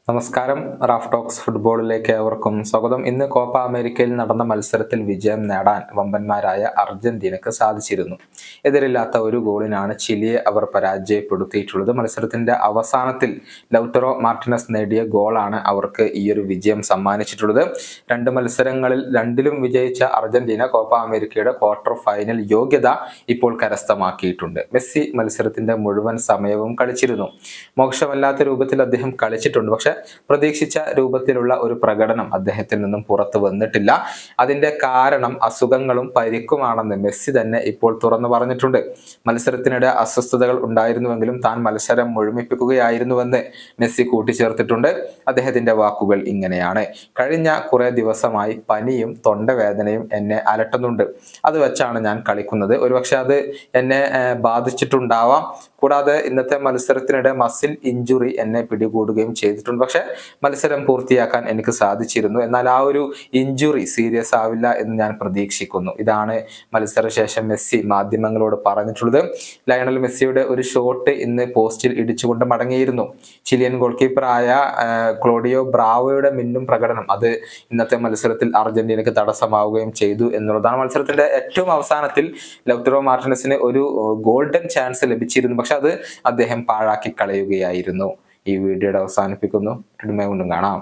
നമസ്കാരം. Raf talks ഫുട്ബോളിലേക്ക് ഏവർക്കും സ്വാഗതം. ഇന്ന് കോപ്പ അമേരിക്കയിൽ നടന്ന മത്സരത്തിൽ വിജയം നേടാൻ വമ്പന്മാരായ അർജന്റീനക്ക് സാധിച്ചിരുന്നു. എതിരില്ലാത്ത ഒരു ഗോളിനാണ് ചിലിയെ അവർ പരാജയപ്പെടുത്തിയിട്ടുള്ളത്. മത്സരത്തിന്റെ അവസാനത്തിൽ ലൗറ്ററോ മാർട്ടിനസ് നേടിയ ഗോളാണ് അവർക്ക് ഈയൊരു വിജയം സമ്മാനിച്ചിട്ടുള്ളത്. രണ്ട് മത്സരങ്ങളിൽ രണ്ടിലും വിജയിച്ച അർജന്റീന കോപ്പ അമേരിക്കയുടെ ക്വാർട്ടർ ഫൈനൽ യോഗ്യത ഇപ്പോൾ കരസ്ഥമാക്കിയിട്ടുണ്ട്. മെസ്സി മത്സരത്തിന്റെ മുഴുവൻ സമയവും കളിച്ചിരുന്നു. മോശമല്ലാത്ത രൂപത്തിൽ അദ്ദേഹം കളിച്ചിട്ടുണ്ട്. പക്ഷെ പ്രതീക്ഷിച്ച രൂപത്തിലുള്ള ഒരു പ്രകടനം അദ്ദേഹത്തിൽ നിന്നും പുറത്തു വന്നിട്ടില്ല. അതിന്റെ കാരണം അസുഖങ്ങളും പരിക്കുമാണെന്ന് മെസ്സി തന്നെ ഇപ്പോൾ തുറന്നു പറഞ്ഞിട്ടുണ്ട്. മത്സരത്തിനിടെ അസ്വസ്ഥതകൾ ഉണ്ടായിരുന്നുവെങ്കിലും താൻ മത്സരം മുഴുമിപ്പിക്കുകയായിരുന്നുവെന്ന് മെസ്സി കൂട്ടിച്ചേർത്തിട്ടുണ്ട്. അദ്ദേഹത്തിന്റെ വാക്കുകൾ ഇങ്ങനെയാണ്: കഴിഞ്ഞ കുറെ ദിവസമായി പനിയും തൊണ്ടവേദനയും എന്നെ അലട്ടുന്നുണ്ട്. അത് വെച്ചാണ് ഞാൻ കളിക്കുന്നത്. ഒരുപക്ഷെ അത് എന്നെ ബാധിച്ചിട്ടുണ്ടാവാം. കൂടാതെ ഇന്നത്തെ മത്സരത്തിനിടെ മസിൽ ഇഞ്ചുറി എന്നെ പിടികൂടുകയും ചെയ്തിട്ടുണ്ട്. പക്ഷെ മത്സരം പൂർത്തിയാക്കാൻ എനിക്ക് സാധിച്ചിരുന്നു. എന്നാൽ ആ ഒരു ഇഞ്ചുറി സീരിയസ് ആവില്ല എന്ന് ഞാൻ പ്രതീക്ഷിക്കുന്നു. ഇതാണ് മത്സരശേഷം മെസ്സി മാധ്യമങ്ങളോട് പറഞ്ഞിട്ടുള്ളത്. ലയണൽ മെസ്സിയുടെ ഒരു ഷോട്ട് ഇന്ന് പോസ്റ്റിൽ ഇടിച്ചുകൊണ്ട് മടങ്ങിയിരുന്നു. ചിലിയൻ ഗോൾ കീപ്പറായ ക്ലോഡിയോ ബ്രാവോയുടെ മിന്നും പ്രകടനം അത് ഇന്നത്തെ മത്സരത്തിൽ അർജന്റീനക്ക് തടസ്സമാവുകയും ചെയ്തു എന്നുള്ളതാണ്. മത്സരത്തിന്റെ ഏറ്റവും അവസാനത്തിൽ ലൗറ്ററോ മാർട്ടിനസിന് ഒരു ഗോൾഡൻ ചാൻസ് ലഭിച്ചിരുന്നു. പക്ഷെ അത് അദ്ദേഹം പാഴാക്കി കളയുകയായിരുന്നു. ഈ വീഡിയോയുടെ അവസാനിപ്പിക്കുന്നു. വീണ്ടും കാണാം.